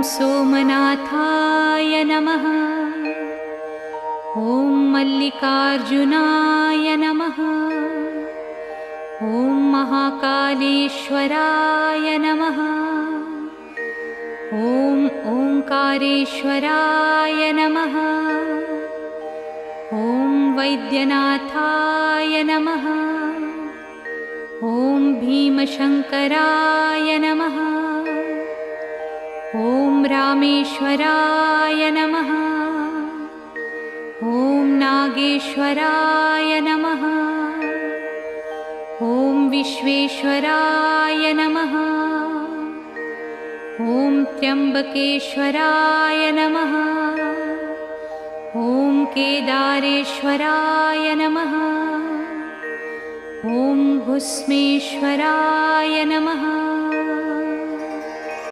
सोमनाथाय नमः। ॐ मल्लिकार्जुनाय नमः। ॐ महाकालेश्वराय नमः। ॐ ओंकारेश्वराय नमः। ॐ वैद्यनाथाय नमः। ॐ भीमशंकराय नमः। ॐ रामेश्वराय नमः। ॐ नागेश्वराय नमः। ॐ विश्वेश्वराय नमः। ॐ त्र्यंबकेश्वराय नमः। ॐ केदारेश्वराय नमः। ॐ भुस्मेश्वराय नमः।